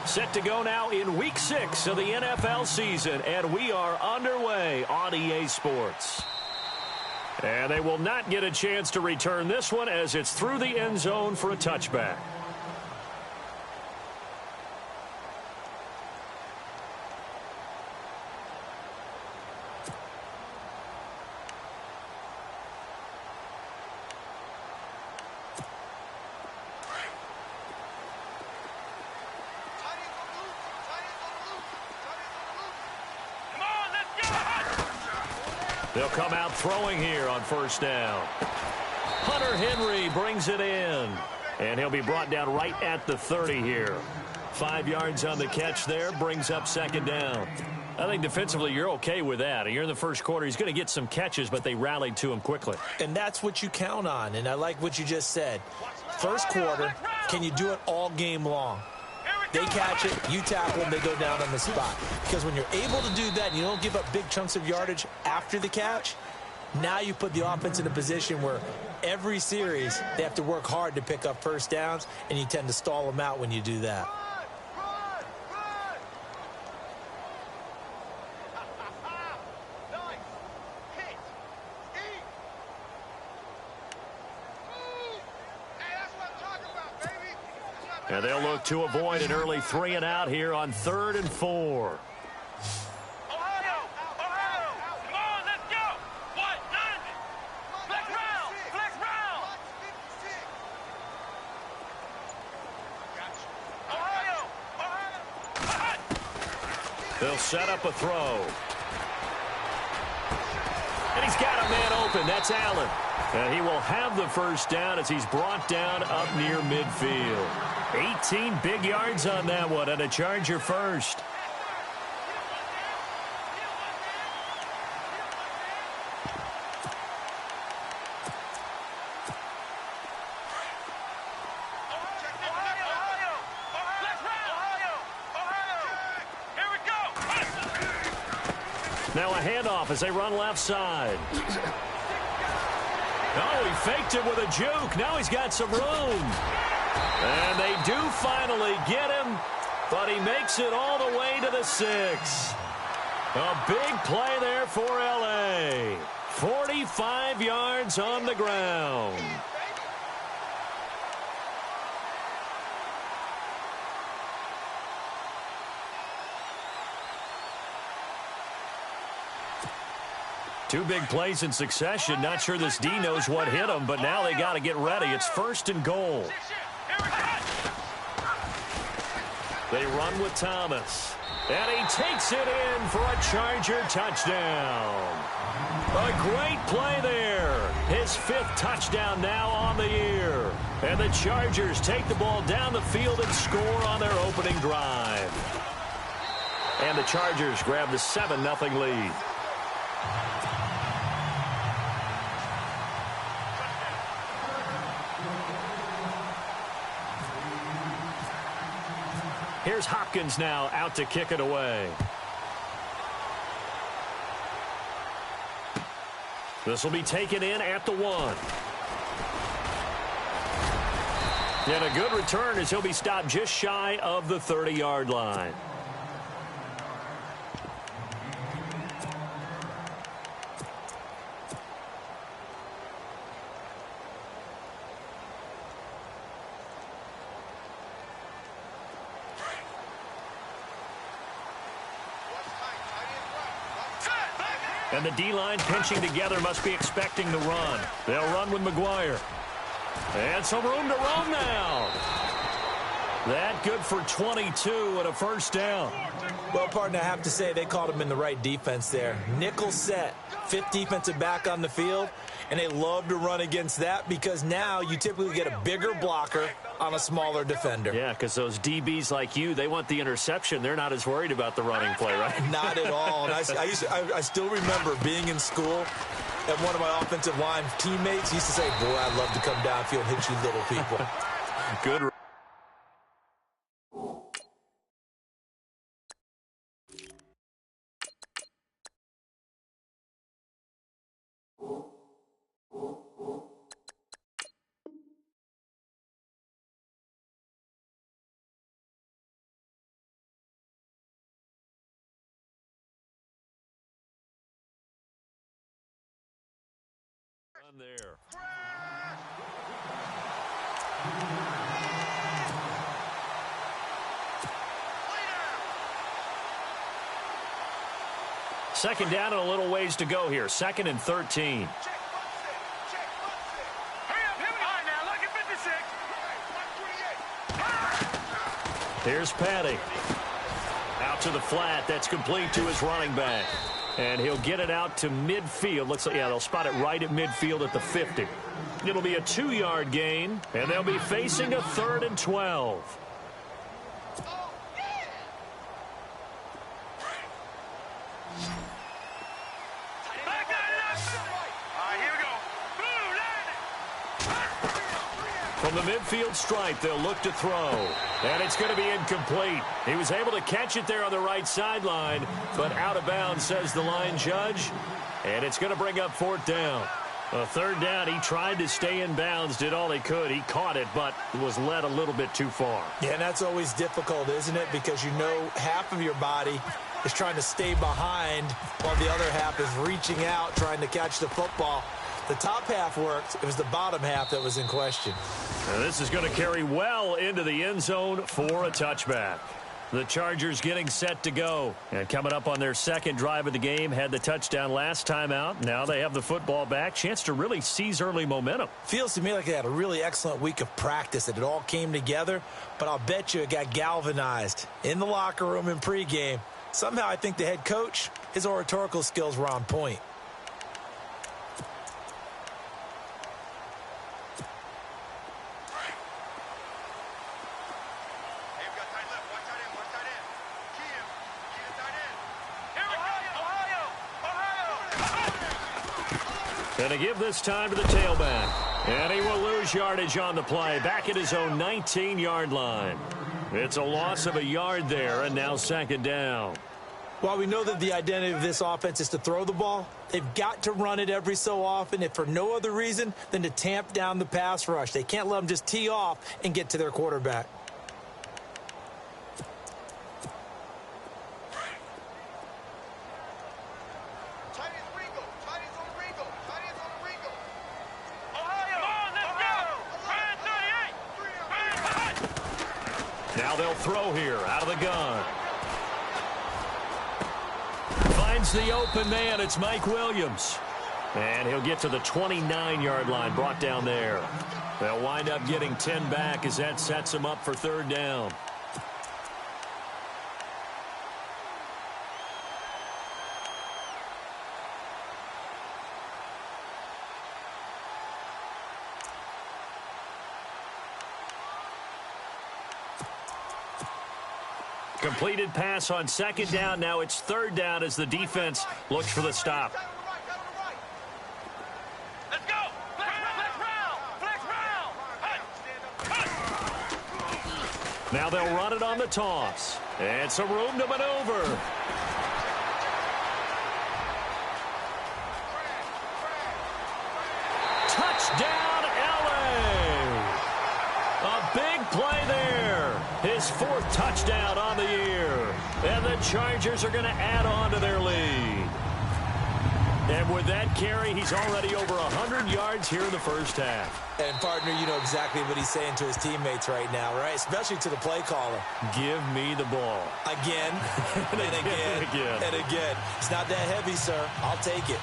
Set to go now in Week 6 of the NFL season, and we are underway on EA Sports. And they will not get a chance to return this one as it's through the end zone for a touchback. They'll come out throwing here on first down. Hunter Henry brings it in. And he'll be brought down right at the 30 here. 5 yards on the catch there, brings up second down. I think defensively you're okay with that. You're in the first quarter. He's going to get some catches, but they rallied to him quickly. And that's what you count on, and I like what you just said. First quarter, can you do it all game long? They catch it, you tackle them, they go down on the spot. Because when you're able to do that and you don't give up big chunks of yardage after the catch, now you put the offense in a position where every series they have to work hard to pick up first downs, and you tend to stall them out when you do that. And they'll look to avoid an early 3 and out here on 3rd and 4. They'll set up a throw. And he's got a man open. That's Allen. And he will have the first down as he's brought down up near midfield. 18 big yards on that one, and a Charger first. Now a handoff as they run left side. Oh, he faked it with a juke. Now he's got some room. And they do finally get him, but he makes it all the way to the 6. A big play there for L.A. 45 yards on the ground. Two big plays in succession. Not sure this D knows what hit him, but now they got to get ready. It's 1st and goal. They run with Thomas. And he takes it in for a Charger touchdown. A great play there. His 5th touchdown now on the year. And the Chargers take the ball down the field and score on their opening drive. And the Chargers grab the 7-0 lead. Here's Hopkins now out to kick it away. This will be taken in at the 1. And a good return as he'll be stopped just shy of the 30-yard line. And the D-line pinching together must be expecting the run. They'll run with McGuire. And some room to roam now. That good for 22 and a first down. Well, partner, I have to say they called him in the right defense there. Nickel set, 5th defensive back on the field, and they love to run against that because now you typically get a bigger blocker on a smaller defender. Yeah, because those DBs like you, they want the interception. They're not as worried about the running play, right? Not at all. And I still remember being in school, and one of my offensive line teammates used to say, boy, I'd love to come downfield and hit you little people. Good there. Second down and a little ways to go here. 2nd and 13. Here's Patty. Out to the flat. That's complete to his running back. And he'll get it out to midfield. Looks like, yeah, they'll spot it right at midfield at the 50. It'll be a 2-yard gain, and they'll be facing a 3rd and 12. From the midfield stripe, they'll look to throw. And it's going to be incomplete. He was able to catch it there on the right sideline, but out of bounds, says the line judge. And it's going to bring up 4th down. A 3rd down, he tried to stay in bounds, did all he could. He caught it, but was led a little bit too far. Yeah, and that's always difficult, isn't it? Because you know half of your body is trying to stay behind while the other half is reaching out, trying to catch the football. The top half worked. It was the bottom half that was in question. And this is going to carry well into the end zone for a touchback. The Chargers getting set to go. And coming up on their 2nd drive of the game, had the touchdown last time out. Now they have the football back. Chance to really seize early momentum. Feels to me like they had a really excellent week of practice, that it all came together. But I'll bet you it got galvanized in the locker room in pregame. Somehow I think the head coach, his oratorical skills were on point. Going to give this time to the tailback. And he will lose yardage on the play. Back at his own 19-yard line. It's a loss of a yard there, and now 2nd down. While we know that the identity of this offense is to throw the ball, they've got to run it every so often, if for no other reason than to tamp down the pass rush. They can't let them just tee off and get to their quarterback. Now they'll throw here out of the gun. Finds the open man. It's Mike Williams. And he'll get to the 29-yard line, brought down there. They'll wind up getting 10 back as that sets them up for 3rd down. Completed pass on 2nd down. Now it's 3rd down as the defense looks for the stop. Let's go! Flex round! Now they'll run it on the toss. And some room to maneuver. Touchdown, LA! A big play there. His 4th touchdown on the year. And the Chargers are going to add on to their lead. And with that carry, he's already over 100 yards here in the first half. And, partner, you know exactly what he's saying to his teammates right now, right? Especially to the play caller. Give me the ball. Again, and again, and again. It's not that heavy, sir. I'll take it.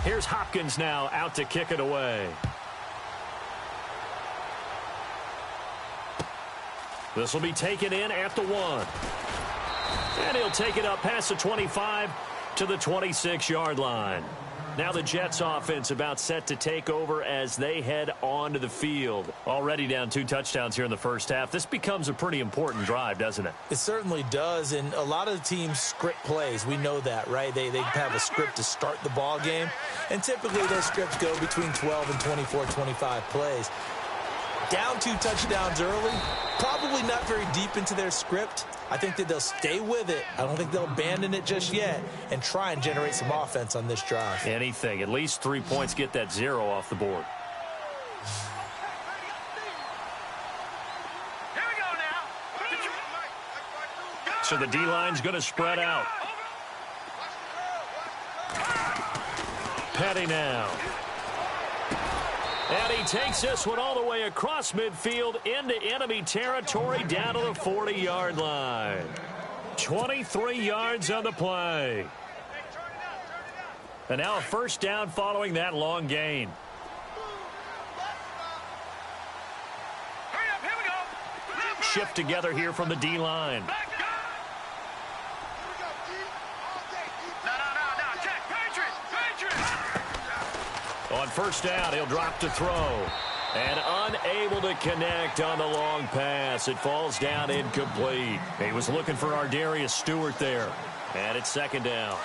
Here's Hopkins now out to kick it away. This will be taken in at the 1. And he'll take it up past the 25 to the 26-yard line. Now the Jets offense about set to take over as they head onto the field. Already down 2 touchdowns here in the first half. This becomes a pretty important drive, doesn't it? It certainly does, and a lot of the teams script plays. We know that, right? They have a script to start the ball game, and typically those scripts go between 12 and 24, 25 plays. Down 2 touchdowns early, probably not very deep into their script. I think that they'll stay with it. I don't think they'll abandon it just yet and try and generate some offense on this drive. Anything. At least 3 points, get that 0 off the board. Here we go now. So the D-line's going to spread out. Petty now. And he takes this one all the way across midfield into enemy territory down to the 40-yard line. 23 yards on the play. And now a first down following that long gain. Hurry up, here we go. Shift together here from the D-line. No, check. Patriots. On first down, he'll drop to throw. And unable to connect on the long pass. It falls down incomplete. He was looking for Ardarius Stewart there. And it's second down.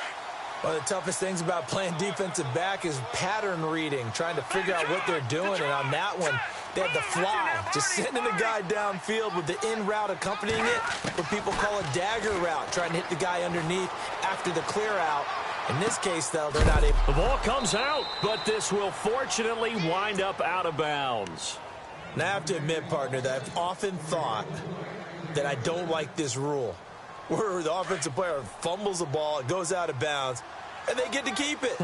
One of the toughest things about playing defensive back is pattern reading, trying to figure out what they're doing. And on that one, they had the fly, just sending the guy downfield with the in route accompanying it, what people call a dagger route, trying to hit the guy underneath after the clear out. In this case, though, they're not able. The ball comes out, but this will fortunately wind up out of bounds. And I have to admit, partner, that I've often thought that I don't like this rule, where the offensive player fumbles the ball, it goes out of bounds, and they get to keep it.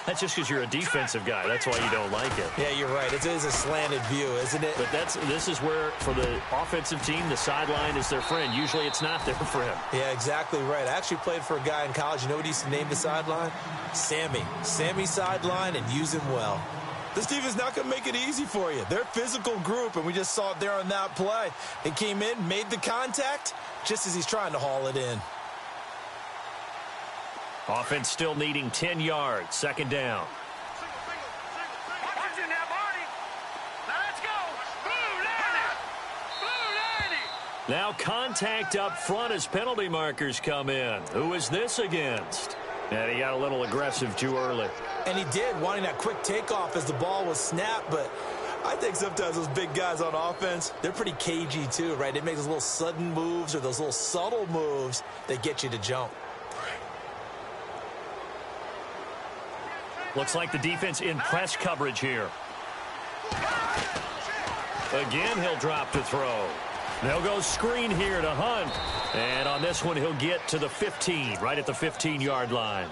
That's just because you're a defensive guy. That's why you don't like it. Yeah, you're right. It is a slanted view, isn't it? But this is where, for the offensive team, the sideline is their friend. Usually it's not their friend. Yeah, exactly right. I actually played for a guy in college. You know what he used to name the sideline? Sammy. Sammy sideline, and use him well. This team is not going to make it easy for you. They're a physical group, and we just saw it there on that play. They came in, made the contact, just as he's trying to haul it in. Offense still needing 10 yards. Second down. Watch it now, Barney. Now let's go. Blue line. Now contact up front as penalty markers come in. Who is this against? And he got a little aggressive too early. And he did, wanting that quick takeoff as the ball was snapped, but I think sometimes those big guys on offense, they're pretty cagey too, right? They make those little sudden moves or those little subtle moves that get you to jump. Looks like the defense in press coverage here. Again, he'll drop to throw. They'll go screen here to Hunt. And on this one, he'll get to the 15, right at the 15-yard line.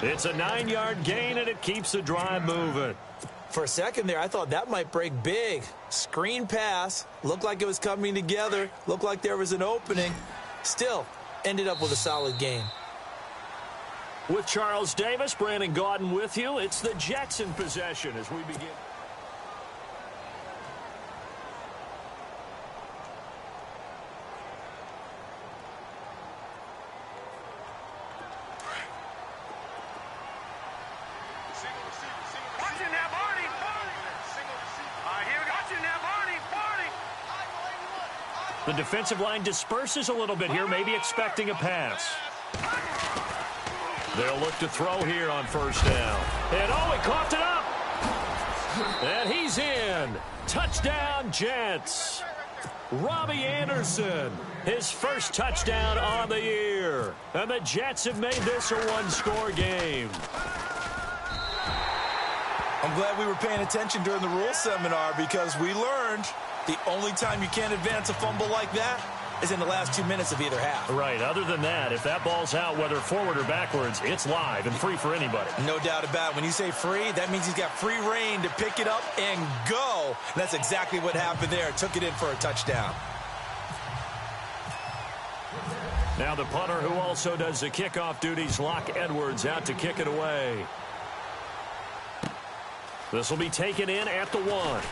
It's a 9-yard gain, and it keeps the drive moving. For a second there, I thought that might break big. Screen pass. Looked like it was coming together. Looked like there was an opening. Still, ended up with a solid gain. With Charles Davis, Brandon Gaudin with you. It's the Jets in possession as we begin. Watch it now, Barney. All right, here we go. Watch it now, Barney. The defensive line disperses a little bit here, maybe expecting a pass. They'll look to throw here on first down. And he coughed it up. And he's in. Touchdown, Jets. Robbie Anderson, his first touchdown on the year. And the Jets have made this a one-score game. I'm glad we were paying attention during the rules seminar because we learned the only time you can't advance a fumble like that is in the last 2 minutes of either half. Right. Other than that, if that ball's out, whether forward or backwards, it's live and free for anybody. No doubt about it. When you say free, that means he's got free reign to pick it up and go. And that's exactly what happened there. Took it in for a touchdown. Now the punter who also does the kickoff duties, Locke Edwards, out to kick it away. This will be taken in at the 1.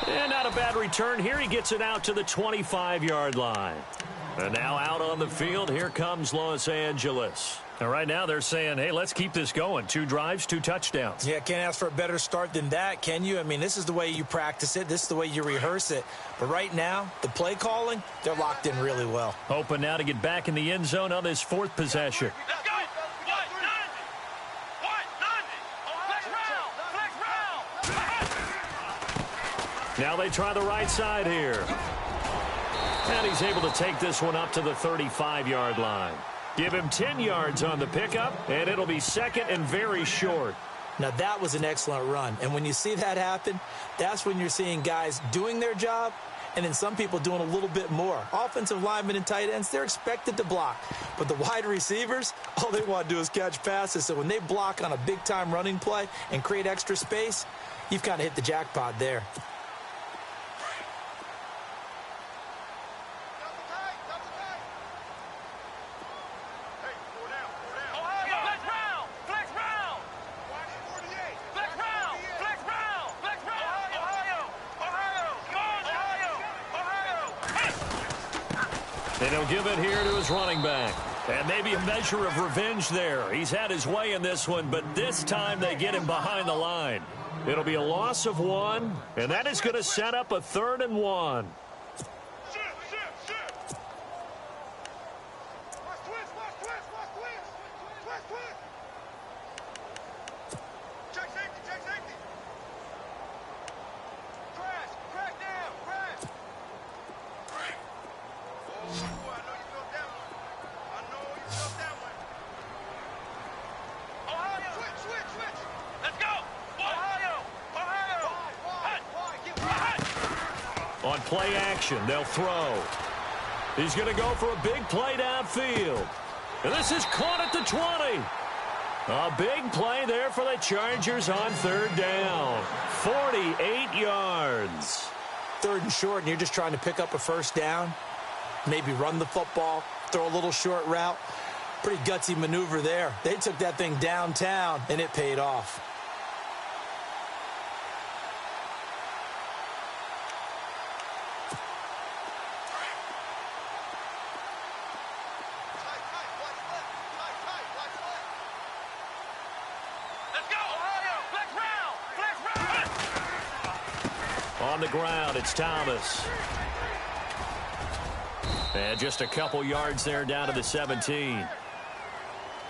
And not a bad return here. He gets it out to the 25-yard line. And now out on the field, here comes Los Angeles. And right now they're saying, hey, let's keep this going. 2 drives, 2 touchdowns. Yeah, can't ask for a better start than that, can you? I mean, this is the way you practice it. This is the way you rehearse it. But right now, the play calling, they're locked in really well. Hoping now to get back in the end zone on this 4th possession. Let's go. Now they try the right side here. And he's able to take this one up to the 35-yard line. Give him 10 yards on the pickup, and it'll be second and very short. Now, that was an excellent run. And when you see that happen, that's when you're seeing guys doing their job And then some people doing a little bit more. Offensive linemen and tight ends, they're expected to block. But the wide receivers, all they want to do is catch passes. So when they block on a big-time running play and create extra space, you've kind of hit the jackpot there. And he'll give it here to his running back. And maybe a measure of revenge there. He's had his way in this one, but this time they get him behind the line. It'll be a loss of 1, and that is going to set up a 3rd and 1. On play action, they'll throw. He's going to go for a big play downfield. And this is caught at the 20. A big play there for the Chargers on 3rd down. 48 yards. 3rd and short, and you're just trying to pick up a 1st down. Maybe run the football, throw a little short route. Pretty gutsy maneuver there. They took that thing downtown, and it paid off. On the ground, it's Thomas. And just a couple yards there down to the 17.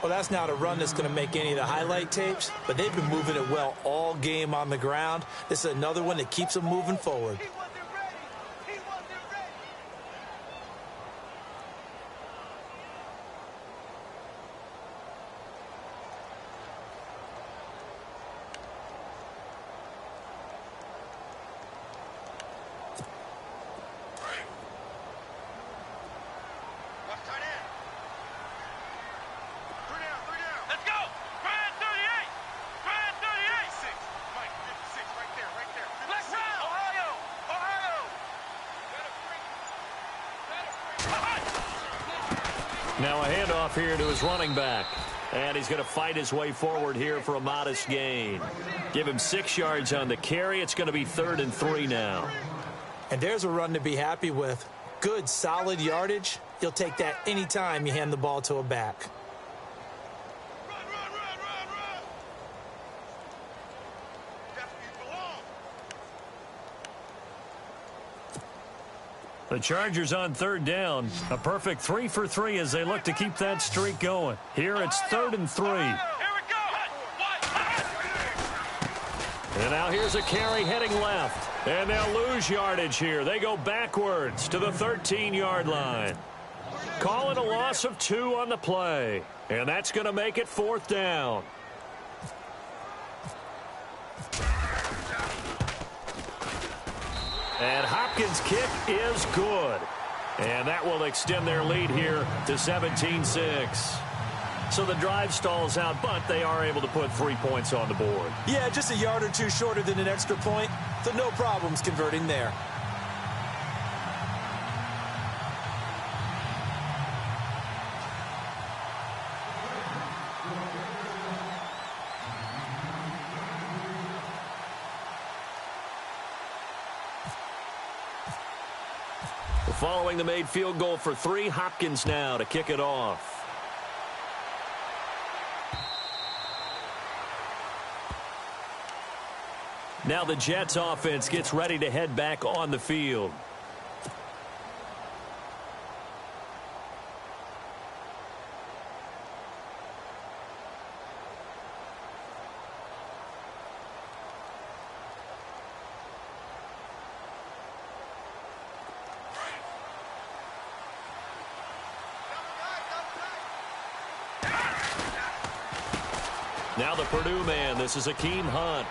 Well, that's not a run that's going to make any of the highlight tapes, but they've been moving it well all game on the ground. This is another one that keeps them moving forward. Now a handoff here to his running back. And he's going to fight his way forward here for a modest gain. Give him 6 yards on the carry. It's going to be 3rd and 3 now. And there's a run to be happy with. Good, solid yardage. You'll take that anytime you hand the ball to a back. The Chargers on 3rd down. A perfect 3 for 3 as they look to keep that streak going. Here it's 3rd and 3. And now here's a carry heading left. And they'll lose yardage here. They go backwards to the 13-yard line. Call it a loss of 2 on the play. And that's going to make it 4th down. And Hopkins' kick is good. And that will extend their lead here to 17-6. So the drive stalls out, but they are able to put 3 points on the board. Yeah, just a yard or 2 shorter than an extra point, so no problems converting there. Following the made field goal for 3, Hopkins now to kick it off. Now the Jets offense gets ready to head back on the field. Now the Purdue man, this is Akeem Hunt.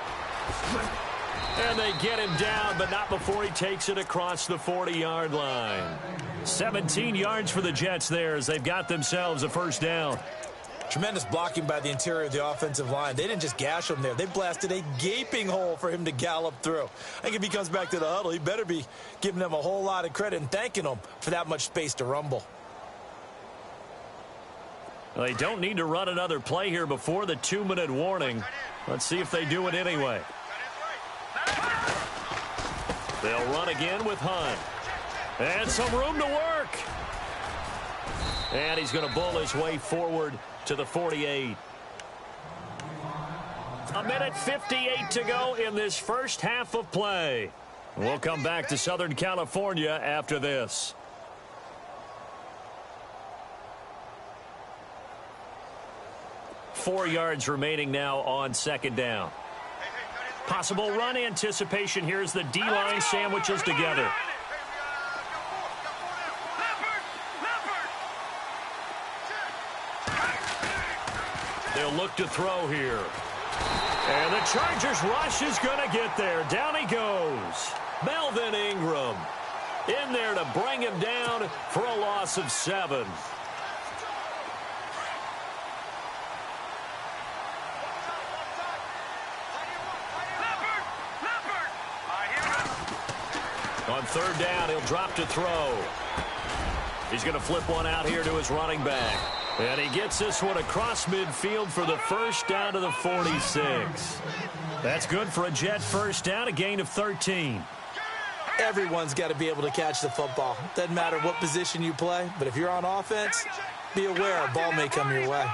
And they get him down, but not before he takes it across the 40-yard line. 17 yards for the Jets there as they've got themselves a first down. Tremendous blocking by the interior of the offensive line. They didn't just gash him there. They blasted a gaping hole for him to gallop through. I think if he comes back to the huddle, he better be giving them a whole lot of credit and thanking them for that much space to rumble. Well, they don't need to run another play here before the 2-minute warning. Let's see if they do it anyway. They'll run again with Hunt. And some room to work. And he's going to bull his way forward to the 48. 1:58 to go in this first half of play. We'll come back to Southern California after this. Four yards remaining now on second down. Possible run anticipation here as the D-line sandwiches together. They'll look to throw here. And the Chargers rush is going to get there. Down he goes. Melvin Ingram in there to bring him down for a loss of 7. On third down, he'll drop to throw. He's going to flip one out here to his running back. And he gets this one across midfield for the first down to the 46. That's good for a Jet first down, a gain of 13. Everyone's got to be able to catch the football. Doesn't matter what position you play, but if you're on offense, be aware a ball may come your way.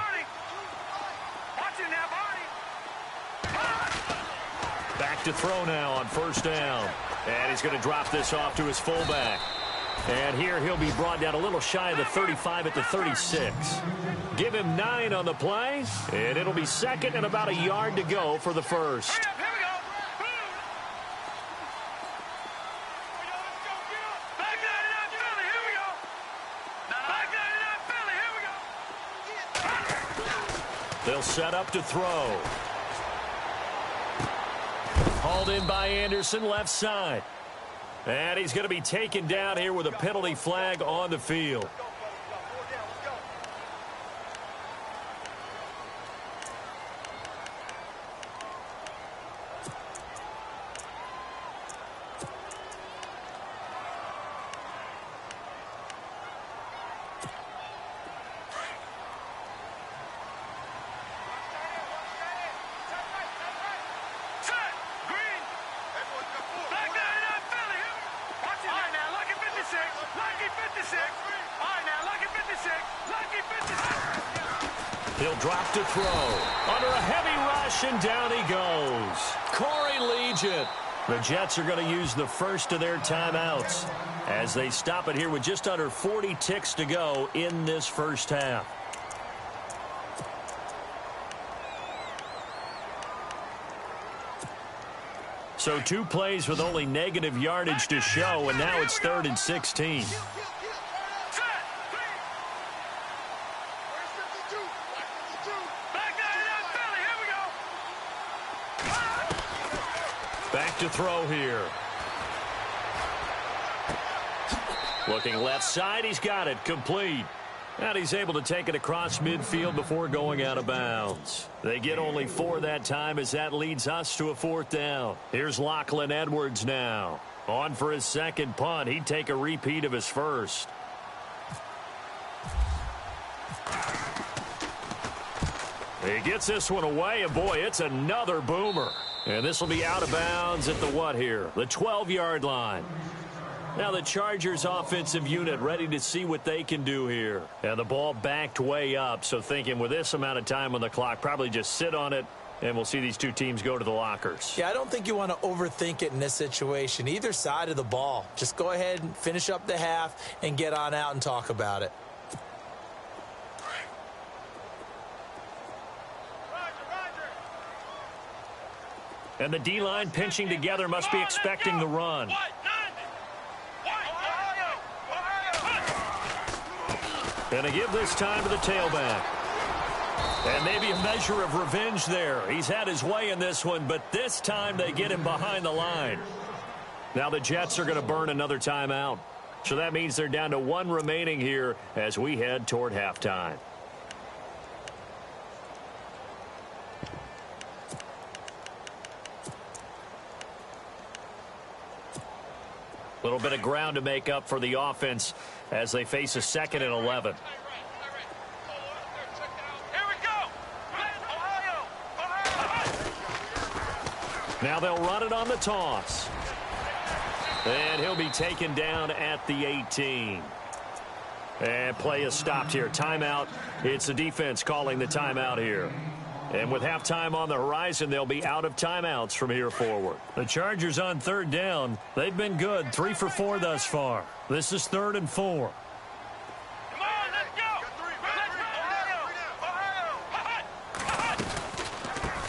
Back to throw now on first down. And he's going to drop this off to his fullback. And here he'll be brought down a little shy of the 35 at the 36. Give him 9 on the play, and it'll be second and about a yard to go for the first. They'll set up to throw. Hauled in by Anderson, left side. And he's going to be taken down here with a penalty flag on the field. He'll drop to throw. Under a heavy rush, and down he goes. Corey Legion. The Jets are going to use the first of their timeouts as they stop it here with just under 40 ticks to go in this first half. So 2 plays with only negative yardage to show, and now it's 3rd and 16. Back to throw here. Looking left side, he's got it, complete. And he's able to take it across midfield before going out of bounds. They get only 4 that time as that leads us to a 4th down. Here's Lachlan Edwards now. On for his second punt. He'd take a repeat of his first. He gets this one away, and boy, it's another boomer. And this will be out of bounds at the what here? The 12-yard line. Now the Chargers offensive unit ready to see what they can do here. And the ball backed way up, so thinking with this amount of time on the clock, probably just sit on it, and we'll see these two teams go to the lockers. Yeah, I don't think you want to overthink it in this situation. Either side of the ball. Just go ahead and finish up the half and get on out and talk about it. And the D-line pinching together must be expecting the run. And they give this time to the tailback. And maybe a measure of revenge there. He's had his way in this one, but this time they get him behind the line. Now the Jets are going to burn another timeout. So that means they're down to one remaining here as we head toward halftime. A little bit of ground to make up for the offense as they face a 2nd and 11. Now they'll run it on the toss. And he'll be taken down at the 18. And play is stopped here. Timeout. It's the defense calling the timeout here. And with halftime on the horizon, they'll be out of timeouts from here forward. The Chargers on 3rd down. They've been good. 3 for 4 thus far. This is 3rd and 4.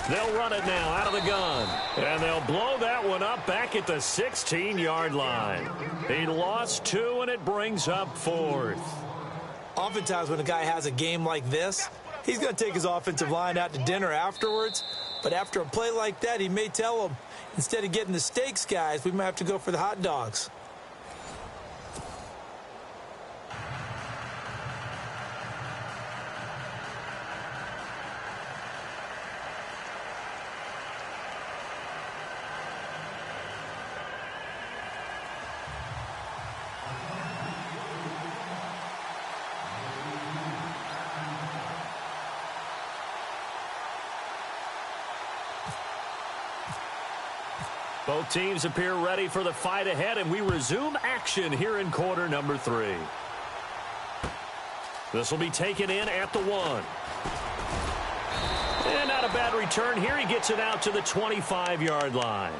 They'll run it now out of the gun. And they'll blow that one up back at the 16-yard line. He lost 2, and it brings up 4th. Oftentimes when a guy has a game like this, he's going to take his offensive line out to dinner afterwards. But after a play like that, he may tell them, instead of getting the steaks, guys, we might have to go for the hot dogs. Both teams appear ready for the fight ahead, and we resume action here in quarter number 3. This will be taken in at the 1. And not a bad return here. He gets it out to the 25-yard line.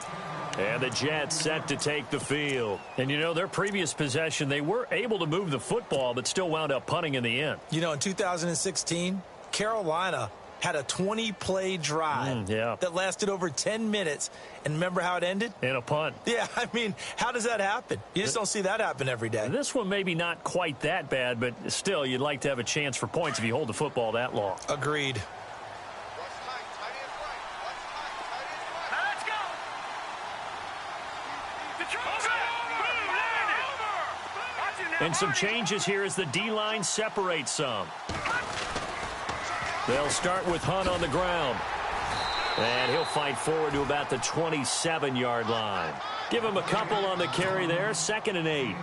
And the Jets set to take the field. And, you know, their previous possession, they were able to move the football, but still wound up punting in the end. You know, in 2016, Carolina had a 20-play drive that lasted over 10 minutes. And remember how it ended? In a punt. Yeah, I mean, how does that happen? You just don't see that happen every day. This one maybe not quite that bad, but still, you'd like to have a chance for points if you hold the football that long. Agreed. And some changes here as the D-line separates some. They'll start with Hunt on the ground. And he'll fight forward to about the 27-yard line. Give him a couple on the carry there. 2nd and 8.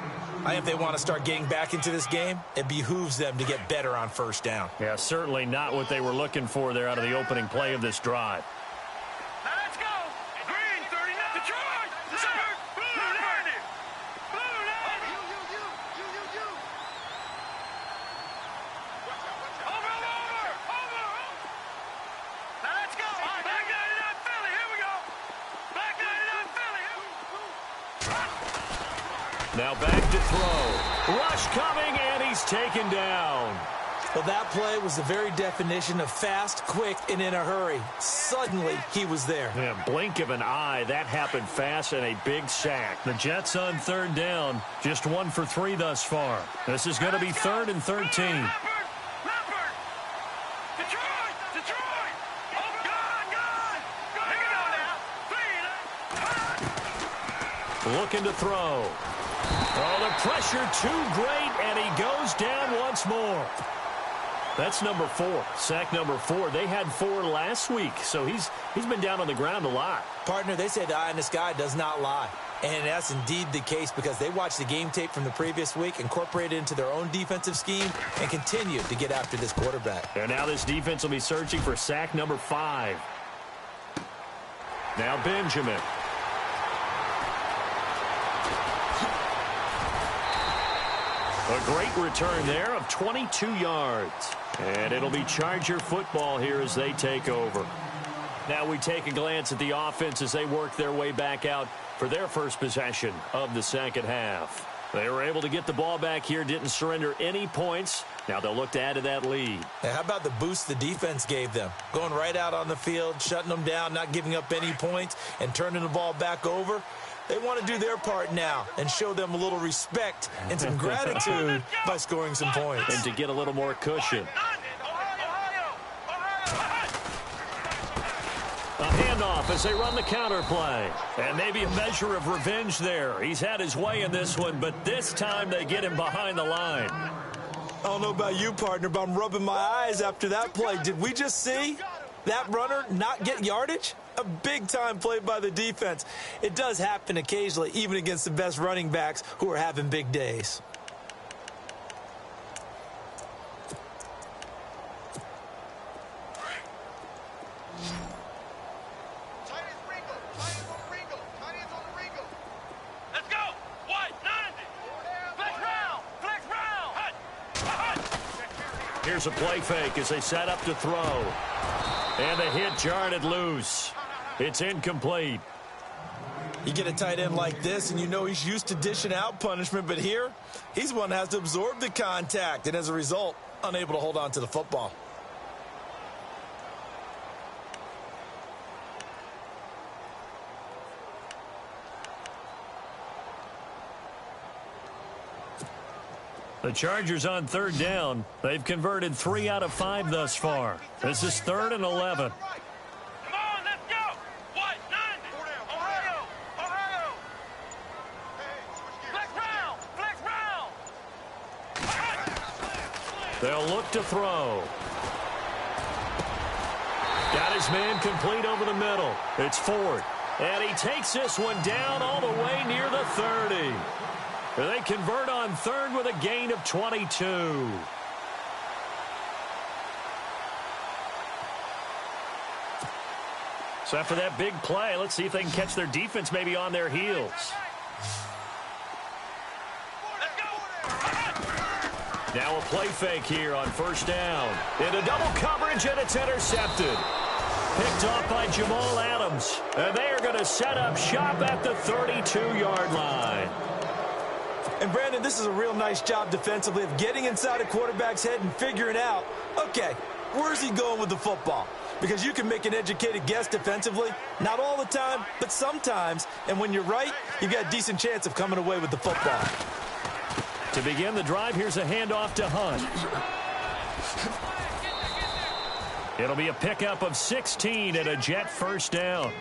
I think if they want to start getting back into this game, it behooves them to get better on 1st down. Yeah, certainly not what they were looking for there out of the opening play of this drive. Let's go. Green 39. Detroit. Blue Blue Let's go. Black 99 Philly. Here we go. Black 99 Philly. Now back to throw. Rush coming, and he's taken down. Well, that play was the very definition of fast, quick, and in a hurry. Suddenly, he was there. Yeah, blink of an eye. That happened fast, and a big sack. The Jets on 3rd down. Just 1 for 3 thus far. This is going to be 3rd and 13. Looking to throw. Oh, the pressure too great, and he goes down once more. That's number 4, sack number 4. They had 4 last week, so he's been down on the ground a lot. Partner, they say the eye in the sky does not lie. And that's indeed the case because they watched the game tape from the previous week, incorporated it into their own defensive scheme, and continued to get after this quarterback. And now this defense will be searching for sack number 5. Now Benjamin. A great return there of 22 yards. And it'll be Charger football here as they take over. Now we take a glance at the offense as they work their way back out for their first possession of the second half. They were able to get the ball back here, didn't surrender any points. Now they'll look to add to that lead. How about the boost the defense gave them? Going right out on the field, shutting them down, not giving up any points, and turning the ball back over. They want to do their part now and show them a little respect and some gratitude by scoring some points. And to get a little more cushion. A handoff as they run the counter play. And maybe a measure of revenge there. He's had his way in this one, but this time they get him behind the line. I don't know about you, partner, but I'm rubbing my eyes after that play. Did we just see that runner not get yardage? A big-time play by the defense. It does happen occasionally, even against the best running backs who are having big days. Here's a play fake as they set up to throw. And the hit jarred it loose. It's incomplete. You get a tight end like this, and you know he's used to dishing out punishment, but here, he's one that has to absorb the contact, and as a result, unable to hold on to the football. The Chargers on third down. They've converted 3 out of 5 thus far. This is 3rd and 11. Come on, let's go. What? 90. Ohio. Ohio. Flex round. Flex round. They'll look to throw. Got his man complete over the middle. It's Ford. And he takes this one down all the way near the 30. They convert on 3rd with a gain of 22. So after that big play, let's see if they can catch their defense maybe on their heels. Now a play fake here on 1st down. Into double coverage, and it's intercepted. Picked off by Jamal Adams. And they are going to set up shop at the 32-yard line. And, Brandon, this is a real nice job defensively of getting inside a quarterback's head and figuring out, okay, where's he going with the football? Because you can make an educated guess defensively, not all the time, but sometimes. And when you're right, you've got a decent chance of coming away with the football. To begin the drive, here's a handoff to Hunt. It'll be a pickup of 16 and a Jet 1st down.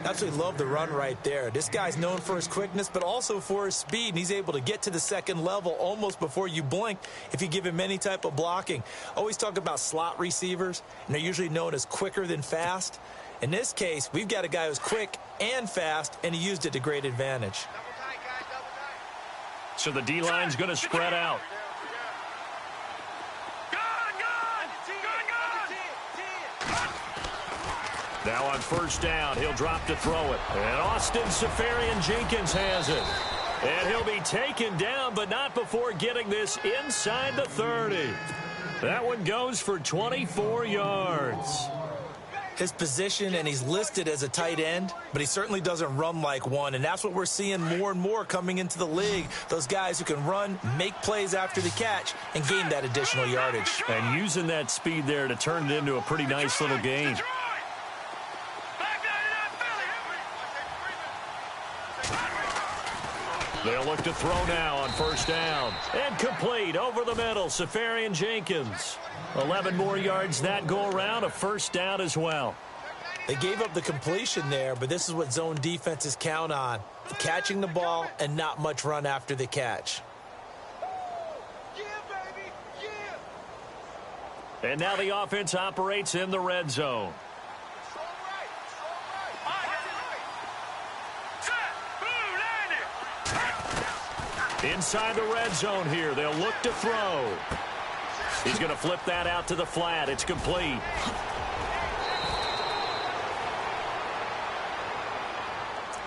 Absolutely love the run right there. This guy's known for his quickness, but also for his speed, and he's able to get to the 2nd level almost before you blink if you give him any type of blocking. Always talk about slot receivers, and they're usually known as quicker than fast. In this case, we've got a guy who's quick and fast, and he used it to great advantage. So the D-line's going to spread out. Now on 1st down, he'll drop to throw it. And Austin Safarian-Jenkins has it. And he'll be taken down, but not before getting this inside the 30. That one goes for 24 yards. His position, and he's listed as a tight end, but he certainly doesn't run like one, and that's what we're seeing more and more coming into the league. Those guys who can run, make plays after the catch, and gain that additional yardage. And using that speed there to turn it into a pretty nice little game. They'll look to throw now on 1st down. And complete over the middle, Safarian-Jenkins. 11 more yards that go around, a 1st down as well. They gave up the completion there, but this is what zone defenses count on. Catching the ball and not much run after the catch. And now the offense operates in the red zone. Inside the red zone here, they'll look to throw. He's going to flip that out to the flat. It's complete.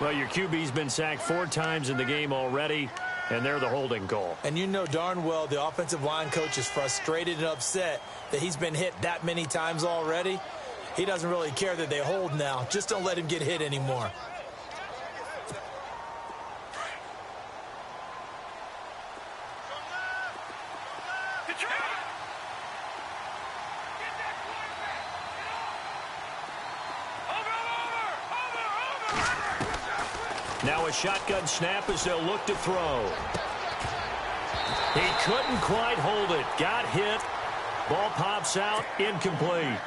Well, your QB's been sacked 4 times in the game already, and they're the holding call. And you know darn well the offensive line coach is frustrated and upset that he's been hit that many times already. He doesn't really care that they hold now. Just don't let him get hit anymore. Now a shotgun snap as they'll look to throw. He couldn't quite hold it. Got hit. Ball pops out. Incomplete.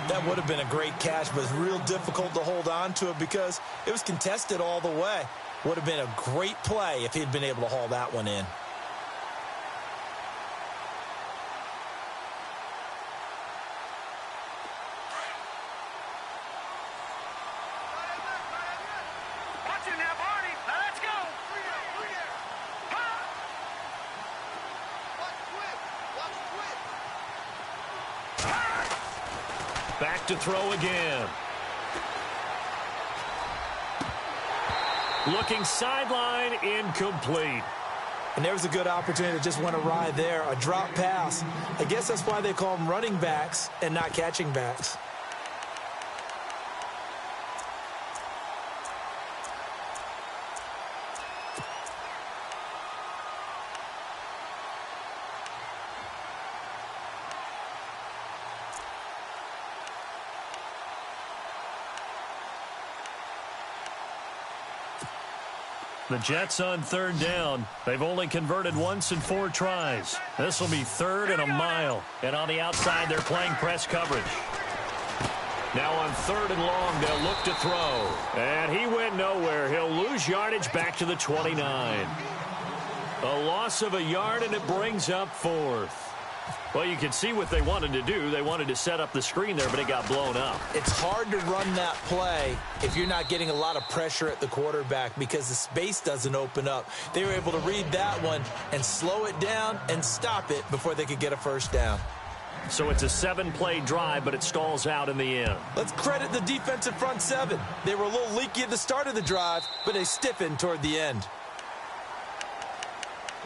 That would have been a great catch, but it's real difficult to hold on to it because it was contested all the way. Would have been a great play if he'd been able to haul that one in. Watch it now, Barney. Now let's go. Back to throw again. Looking sideline, incomplete. And there was a good opportunity to just went awry there, a drop pass. I guess that's why they call them running backs and not catching backs. The Jets on third down. They've only converted once in 4 tries. This will be 3rd and a mile. And on the outside, they're playing press coverage. Now on 3rd and long, they'll look to throw. And he went nowhere. He'll lose yardage back to the 29. A loss of a yard, and it brings up 4th. Well, you can see what they wanted to do. They wanted to set up the screen there, but it got blown up. It's hard to run that play if you're not getting a lot of pressure at the quarterback because the space doesn't open up. They were able to read that one and slow it down and stop it before they could get a first down. So it's a 7-play drive, but it stalls out in the end. Let's credit the defensive front 7. They were a little leaky at the start of the drive, but they stiffened toward the end.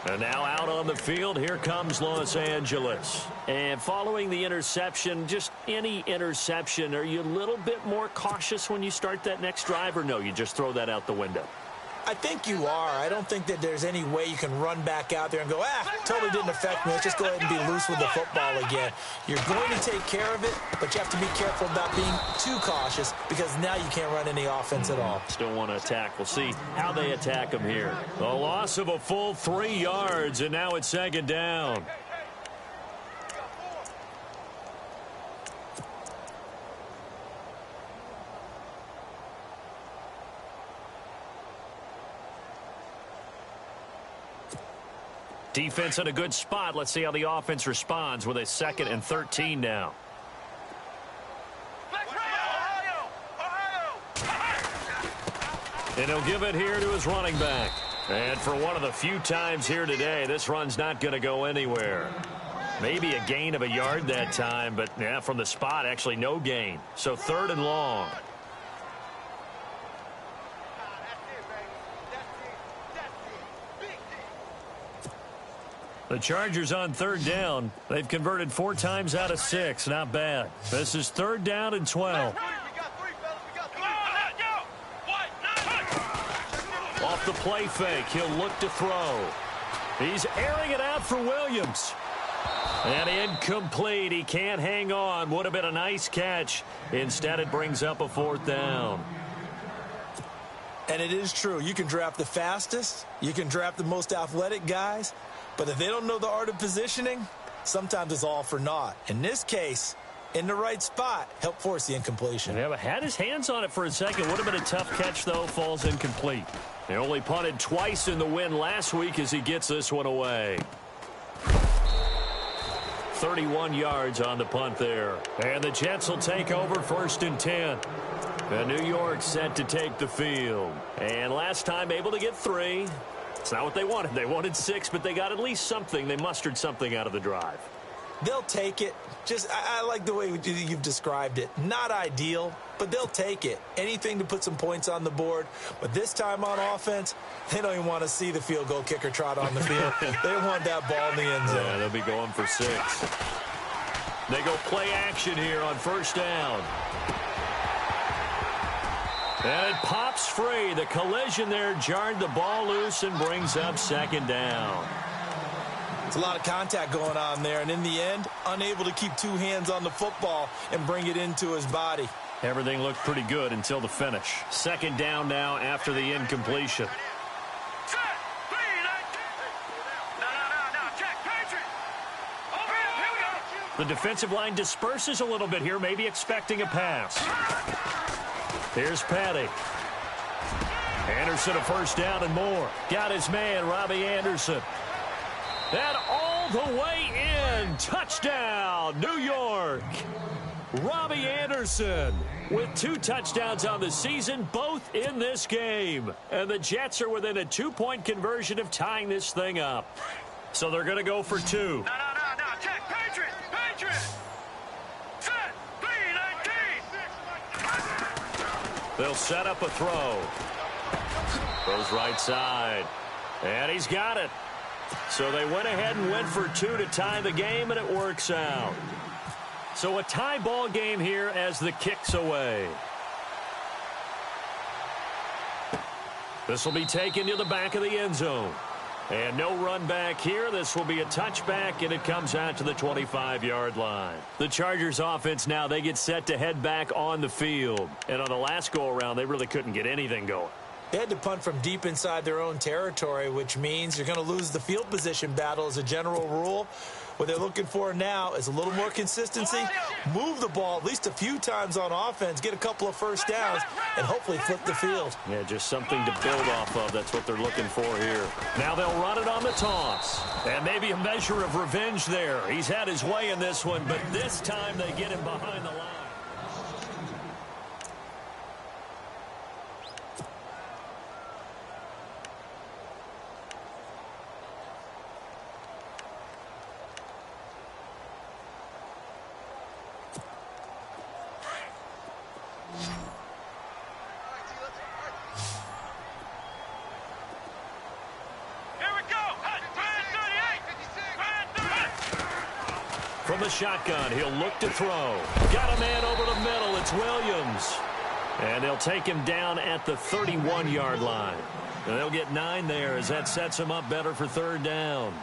And now out on the field, here comes Los Angeles. And following the interception, just any interception, are you a little bit more cautious when you start that next drive, or no, you just throw that out the window? I think you are. I don't think that there's any way you can run back out there and go, totally didn't affect me. Let's just go ahead and be loose with the football again. You're going to take care of it, but you have to be careful about being too cautious because now you can't run any offense at all. Still want to attack. We'll see how they attack them here. A loss of a full 3 yards, and now it's 2nd down. Defense in a good spot. Let's see how the offense responds with a 2nd and 13 now. And he'll give it here to his running back. And for one of the few times here today, this run's not going to go anywhere. Maybe a gain of a yard that time, but yeah, from the spot, actually no gain. So 3rd and long. The Chargers on 3rd down. They've converted 4 times out of 6. Not bad. This is 3rd down and 12. Off the play fake, he'll look to throw. He's airing it out for Williams. And incomplete. He can't hang on. Would have been a nice catch. Instead, it brings up a 4th down. And it is true. You can draft the fastest. You can draft the most athletic guys. But if they don't know the art of positioning, sometimes it's all for naught. In this case, in the right spot, help force the incompletion. Yeah, but had his hands on it for a second. Would have been a tough catch, though. Falls incomplete. They only punted twice in the win last week as he gets this one away. 31 yards on the punt there. And the Jets will take over 1st and 10. And New York set to take the field. And last time able to get 3. It's not what they wanted. They wanted 6, but they got at least something. They mustered something out of the drive. They'll take it. I like the way you've described it. Not ideal, but they'll take it. Anything to put some points on the board. But this time on offense, they don't even want to see the field goal kicker trot on the field. They want that ball in the end zone. Yeah, they'll be going for 6. They go play action here on 1st down. And it pops free. The collision there jarred the ball loose and brings up 2nd down. It's a lot of contact going on there, and in the end, unable to keep 2 hands on the football and bring it into his body. Everything looked pretty good until the finish. 2nd down now after the incompletion. The defensive line disperses a little bit here, maybe expecting a pass. Here's Petty. Anderson a first down and more. Got his man, Robbie Anderson. And all the way in. Touchdown, New York. Robbie Anderson with 2 touchdowns on the season, both in this game. And the Jets are within a 2-point conversion of tying this thing up. So they're going to go for 2. No. Check. Patriot. Set. B19. They'll set up a throw. Goes right side. And he's got it. So they went ahead and went for 2 to tie the game, and it works out. So a tie ball game here as the kick's away. This will be taken to the back of the end zone. And no run back here. This will be a touchback, and it comes out to the 25-yard line. The Chargers offense now, they get set to head back on the field. And on the last go-around, they really couldn't get anything going. They had to punt from deep inside their own territory, which means you're going to lose the field position battle as a general rule. What they're looking for now is a little more consistency, move the ball at least a few times on offense, get a couple of first downs, and hopefully flip the field. Yeah, just something to build off of. That's what they're looking for here. Now they'll run it on the toss. And maybe a measure of revenge there. He's had his way in this one, but this time they get him behind the line. From the shotgun, he'll look to throw. Got a man over the middle. It's Williams. And they'll take him down at the 31-yard line. And they'll get 9 there as that sets him up better for 3rd down.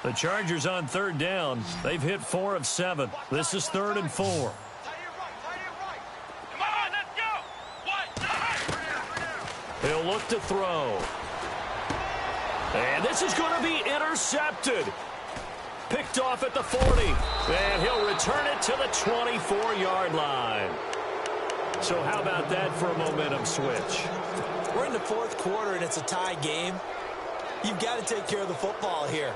The Chargers on 3rd down. They've hit 4 of 7. This is 3rd and 4. Come on, let's go. He'll look to throw. And this is going to be intercepted. Picked off at the 40. And he'll return it to the 24-yard line. So how about that for a momentum switch? We're in the 4th quarter, and it's a tie game. You've got to take care of the football here.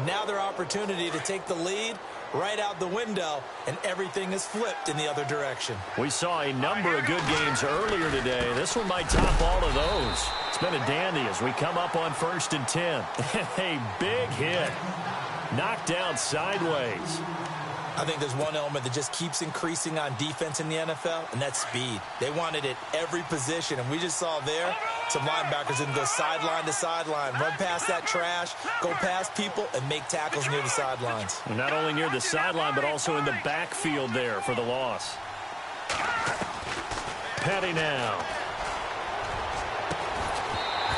Now their opportunity to take the lead right out the window, and everything is flipped in the other direction. We saw a number of good games earlier today. This one might top all of those. It's been a dandy as we come up on 1st and 10. A big hit. Knocked down sideways. I think there's one element that just keeps increasing on defense in the NFL, and that's speed. They want it at every position, and we just saw there some linebackers in the sideline to sideline, run past that trash, go past people, and make tackles near the sidelines. Not only near the sideline, but also in the backfield there for the loss. Petty now.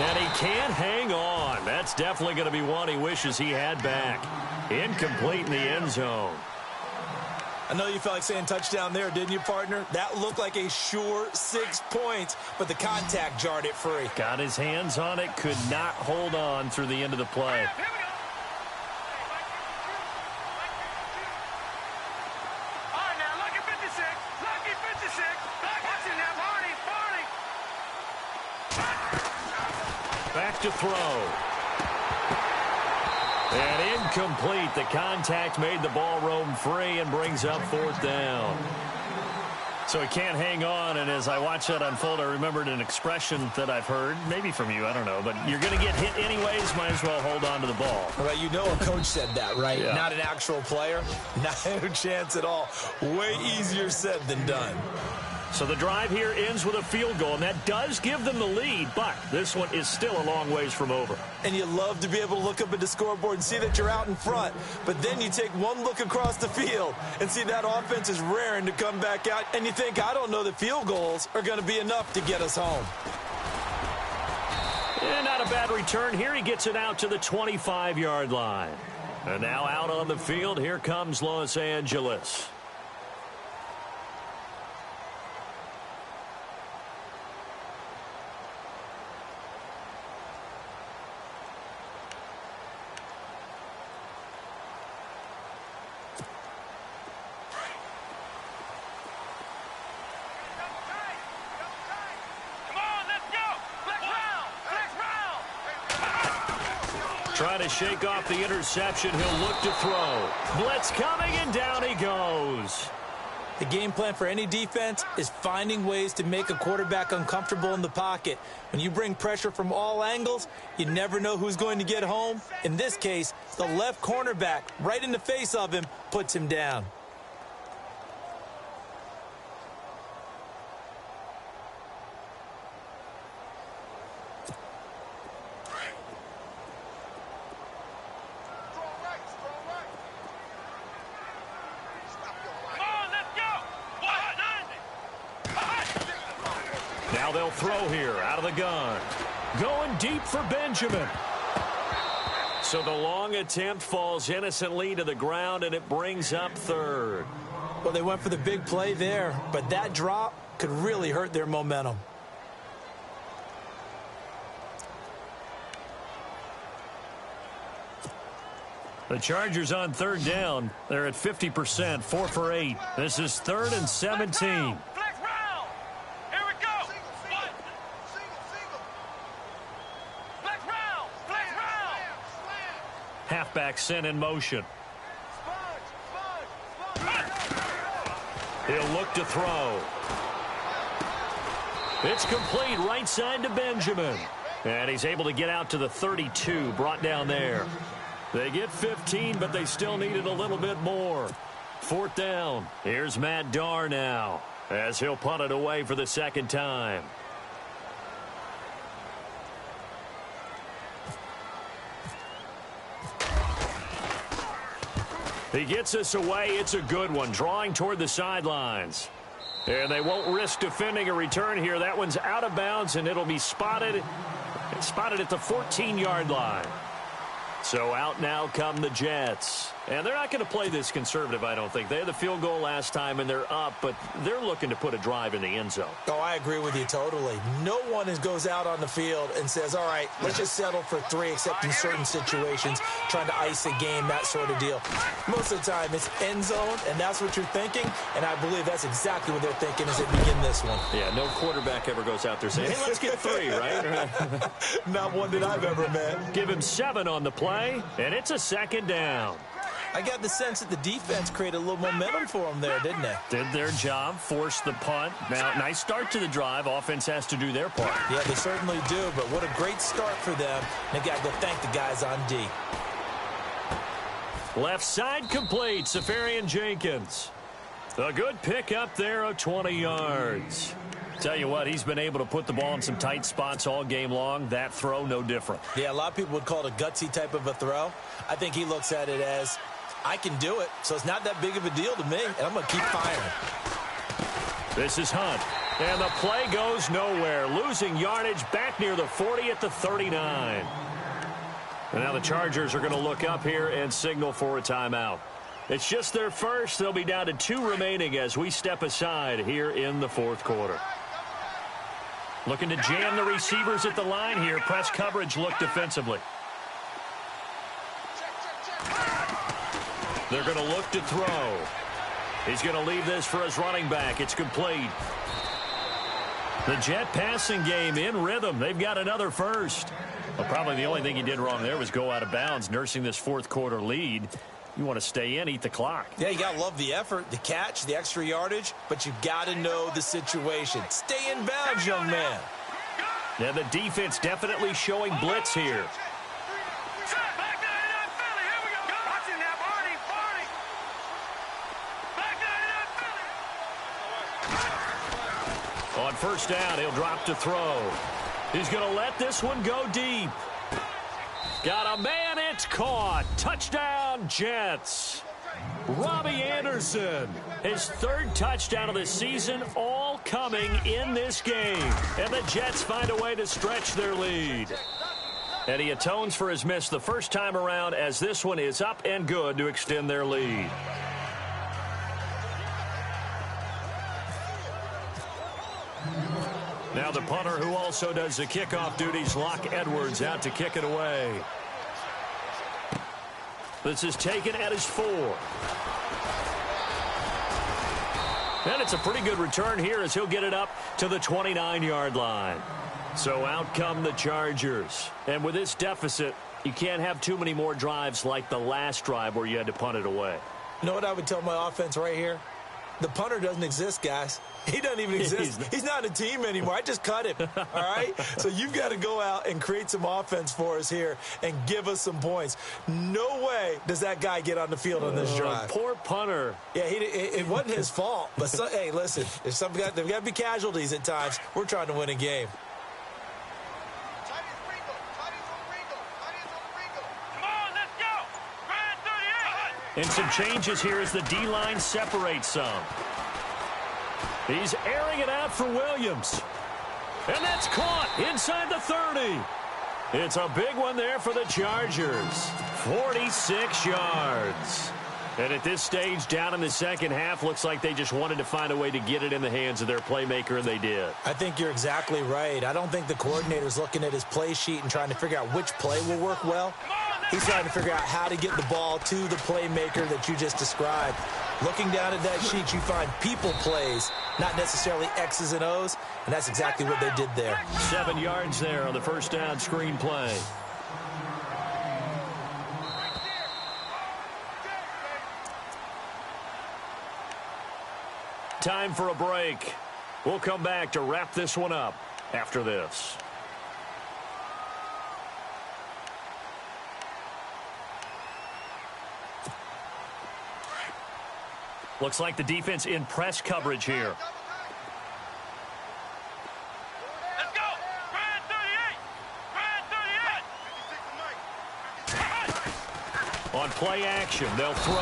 And he can't hang on. That's definitely going to be one he wishes he had back. Incomplete in the end zone. I know you felt like saying touchdown there, didn't you, partner? That looked like a sure 6 points, but the contact jarred it free. Got his hands on it, could not hold on through the end of the play. Here we go. All right, now, lucky 56. Lucky 56. Watch it now, Barney. Back to throw. And incomplete. The contact made the ball roam free and brings up 4th down. So he can't hang on, and as I watch that unfold, I remembered an expression that I've heard, maybe from you, I don't know, but you're going to get hit anyways, might as well hold on to the ball. Well, you know a coach said that, right? Yeah. Not an actual player. Not a chance at all. Way easier said than done. So the drive here ends with a field goal, and that does give them the lead, but this one is still a long ways from over. And you love to be able to look up at the scoreboard and see that you're out in front, but then you take one look across the field and see that offense is raring to come back out, and you think, I don't know that field goals are going to be enough to get us home. And not a bad return here. He gets it out to the 25-yard line. And now out on the field, here comes Los Angeles. Trying to shake off the interception. He'll look to throw. Blitz coming, and down he goes. The game plan for any defense is finding ways to make a quarterback uncomfortable in the pocket. When you bring pressure from all angles, you never know who's going to get home. In this case, the left cornerback, right in the face of him, puts him down. Now they'll throw here out of the gun. Going deep for Benjamin. So the long attempt falls innocently to the ground, and it brings up third. Well, they went for the big play there, but that drop could really hurt their momentum. The Chargers on third down. They're at 50%, 4 for 8. This is 3rd and 17. Halfback sent in motion. He'll look to throw. It's complete right side to Benjamin. And he's able to get out to the 32, brought down there. They get 15, but they still needed a little bit more. 4th down. Here's Matt Darr now, as he'll punt it away for the second time. He gets us away. It's a good one, drawing toward the sidelines. And they won't risk defending a return here. That one's out of bounds, and it'll be spotted at the 14-yard line. So out now come the Jets. And they're not going to play this conservative, I don't think. They had the field goal last time, and they're up, but they're looking to put a drive in the end zone. Oh, I agree with you totally. No one goes out on the field and says, all right, let's just settle for 3, except in certain situations, trying to ice a game, that sort of deal. Most of the time, it's end zone, and that's what you're thinking, and I believe that's exactly what they're thinking as they begin this one. Yeah, no quarterback ever goes out there saying, hey, let's get 3, right? Not one that I've ever met. Give him 7 on the play, and it's a 2nd down. I got the sense that the defense created a little momentum for them there, didn't they? Did their job, forced the punt. Now, nice start to the drive. Offense has to do their part. Yeah, they certainly do, but what a great start for them. They got to go thank the guys on D. Left side complete, Safarian Jenkins. A good pick up there of 20 yards. Tell you what, he's been able to put the ball in some tight spots all game long. That throw, no different. Yeah, a lot of people would call it a gutsy type of a throw. I think he looks at it as, I can do it, so it's not that big of a deal to me, and I'm going to keep firing. This is Hunt, and the play goes nowhere. Losing yardage back near the 40 at the 39. And now the Chargers are going to look up here and signal for a timeout. It's just their first. They'll be down to 2 remaining as we step aside here in the 4th quarter. Looking to jam the receivers at the line here. Press coverage look defensively. They're going to look to throw. He's going to leave this for his running back. It's complete. The Jet passing game in rhythm. They've got another first. Well, probably the only thing he did wrong there was go out of bounds, nursing this 4th quarter lead. You want to stay in, eat the clock. Yeah, you got to love the effort, the catch, the extra yardage, but you got to know the situation. Stay in bounds, young man. Yeah, the defense definitely showing blitz here. On first down, he'll drop to throw. He's going to let this one go deep. Got a man, it's caught. Touchdown, Jets. Robbie Anderson, his 3rd touchdown of the season, all coming in this game. And the Jets find a way to stretch their lead. And he atones for his miss the first time around, as this one is up and good to extend their lead. Now the punter, who also does the kickoff duties, Locke Edwards, out to kick it away. This is taken at his 4. And it's a pretty good return here as he'll get it up to the 29-yard line. So out come the Chargers. And with this deficit, You can't have too many more drives like the last drive where you had to punt it away. You know what I would tell my offense right here? The punter doesn't exist, guys. He doesn't even exist. He's not a team anymore. I just cut him, all right? So you've got to go out and create some offense for us here and give us some points. No way does that guy get on the field on this drive. Poor punter. Yeah, it wasn't his fault. But, hey, listen, there's got to be casualties at times. We're trying to win a game. And some changes here as the D-line separates some. He's airing it out for Williams. And that's caught inside the 30. It's a big one there for the Chargers. 46 yards. And at this stage, down in the second half, looks like they just wanted to find a way to get it in the hands of their playmaker, and they did. I think you're exactly right. I don't think the coordinator's looking at his play sheet and trying to figure out which play will work well. He's trying to figure out how to get the ball to the playmaker that you just described. Looking down at that sheet, you find people plays, not necessarily X's and O's, and that's exactly what they did there. 7 yards there on the first down screen play. Time for a break. We'll come back to wrap this one up after this. Looks like the defense in press coverage here. Let's go! Grand 38! Grand 38! On play action, they'll throw.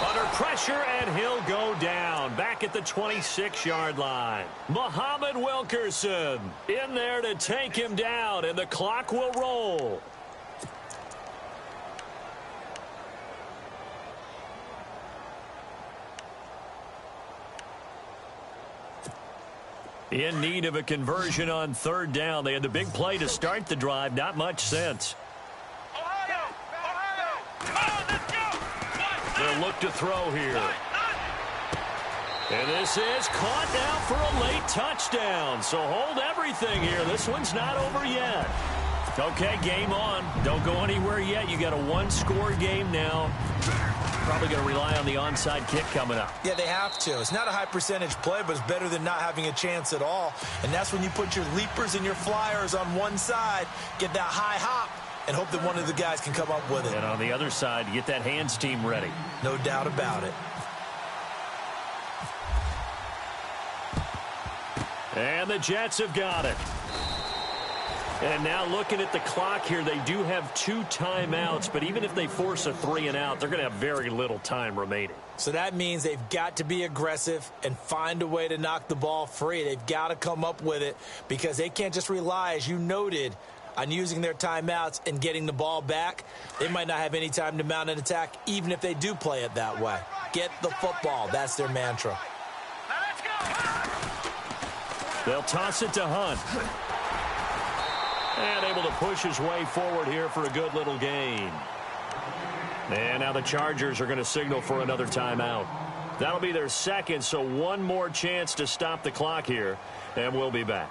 Under pressure, and he'll go down. Back at the 26-yard line. Muhammad Wilkerson in there to take him down, and the clock will roll. In need of a conversion on third down. They had the big play to start the drive. Not much sense. Ohio! Ohio! Come on, let's go! They'll look to throw here. And this is caught now for a late touchdown. So hold everything here. This one's not over yet. Okay, game on. Don't go anywhere yet. You got a one-score game now. Probably going to rely on the onside kick coming up. Yeah, they have to. It's not a high percentage play, but it's better than not having a chance at all. And that's when you put your leapers and your flyers on one side, get that high hop, and hope that one of the guys can come up with it. And on the other side, you get that hands team ready. No doubt about it. And the Jets have got it. And now looking at the clock here, they do have 2 timeouts, but even if they force a 3-and-out, they're going to have very little time remaining. So that means they've got to be aggressive and find a way to knock the ball free. They've got to come up with it because they can't just rely, as you noted, on using their timeouts and getting the ball back. They might not have any time to mount an attack, even if they do play it that way. Get the football. That's their mantra. Now let's go! They'll toss it to Hunt. And able to push his way forward here for a good little gain. And now the Chargers are going to signal for another timeout. That'll be their second, so one more chance to stop the clock here, and we'll be back.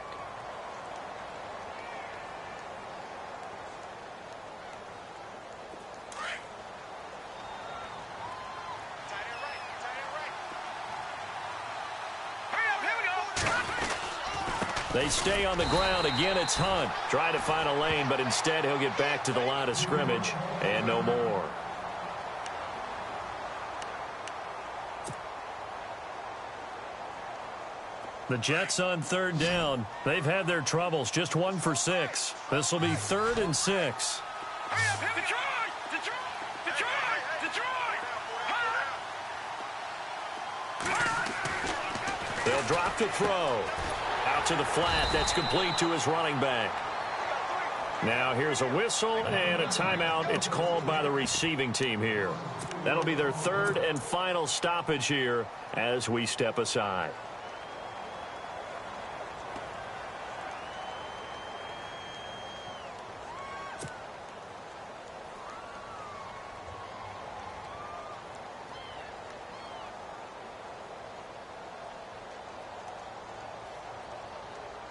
They stay on the ground. Again, it's Hunt. Trying to find a lane, but instead he'll get back to the line of scrimmage and no more. The Jets on third down. They've had their troubles. Just 1 for 6. This will be 3rd and 6. They'll drop to throw. Out to the flat. That's complete to his running back. Now here's a whistle and a timeout. It's called by the receiving team here. That'll be their 3rd and final stoppage here as we step aside.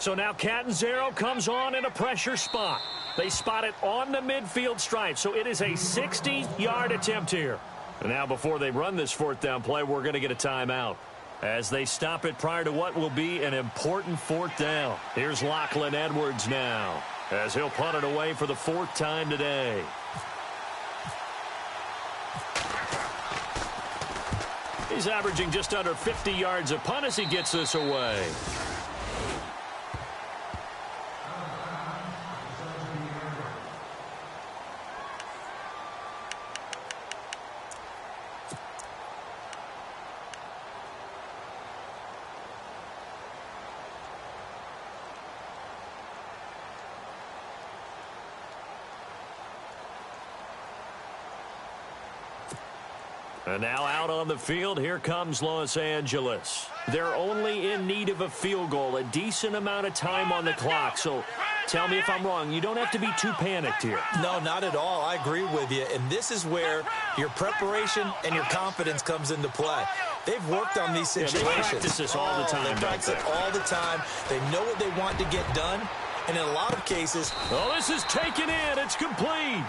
So now Catanzaro comes on in a pressure spot. They spot it on the midfield stripe, so it is a 60-yard attempt here. And now before they run this fourth down play, we're going to get a timeout as they stop it prior to what will be an important fourth down. Here's Lachlan Edwards now as he'll punt it away for the fourth time today. He's averaging just under 50 yards a punt as he gets this away. And now out on the field, here comes Los Angeles. They're only in need of a field goal, a decent amount of time on the clock. So tell me if I'm wrong. You don't have to be too panicked here. No, not at all. I agree with you. And this is where your preparation and your confidence comes into play. They've worked on these situations. Yeah, they practice this all the time. They practice it all the time. They know what they want to get done. And in a lot of cases... Oh, this is taken in. It's complete.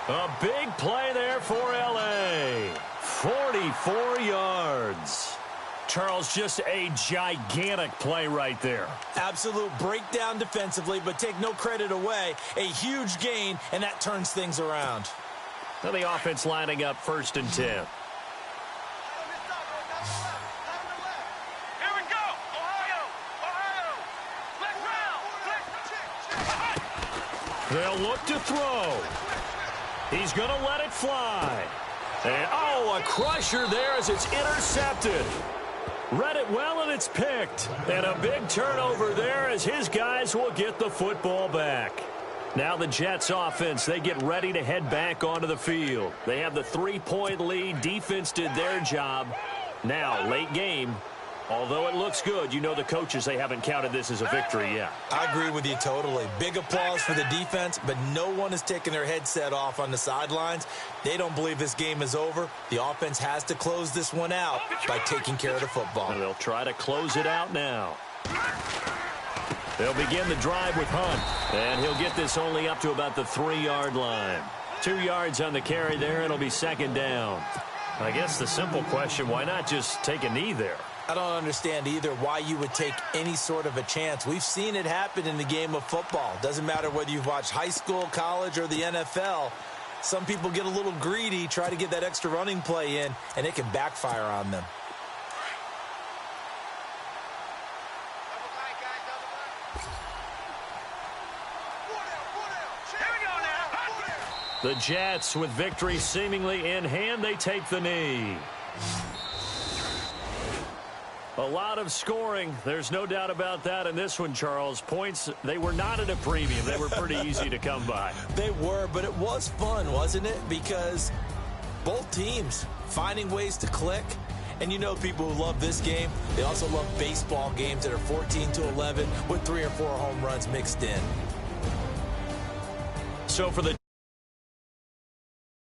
A big play there for L.A. 44 yards. Charles, just a gigantic play right there. Absolute breakdown defensively, but take no credit away. A huge gain, and that turns things around. Now the offense lining up 1st and 10. Here we go. Ohio. Ohio. They'll look to throw. He's going to let it fly. And, oh, a crusher there as it's intercepted. Read it well, and it's picked. And a big turnover there as his guys will get the football back. Now the Jets offense, they get ready to head back onto the field. They have the 3-point lead. Defense did their job. Now, late game. Although it looks good, you know the coaches, they haven't counted this as a victory yet. I agree with you totally. Big applause for the defense, but no one is taking their headset off on the sidelines. They don't believe this game is over. The offense has to close this one out by taking care of the football. And they'll try to close it out now. They'll begin the drive with Hunt, and he'll get this only up to about the 3-yard line. 2 yards on the carry there. It'll be 2nd down. I guess the simple question, why not just take a knee there? I don't understand either why you would take any sort of a chance. We've seen it happen in the game of football. Doesn't matter whether you've watched high school, college, or the NFL. Some people get a little greedy, try to get that extra running play in, and it can backfire on them. The Jets, with victory seemingly in hand, they take the knee. A lot of scoring. There's no doubt about that in this one, Charles. Points, they were not at a premium. They were pretty easy to come by. They were, but it was fun, wasn't it? Because both teams finding ways to click. And you know people who love this game, they also love baseball games that are 14-11 with 3 or 4 home runs mixed in. So for the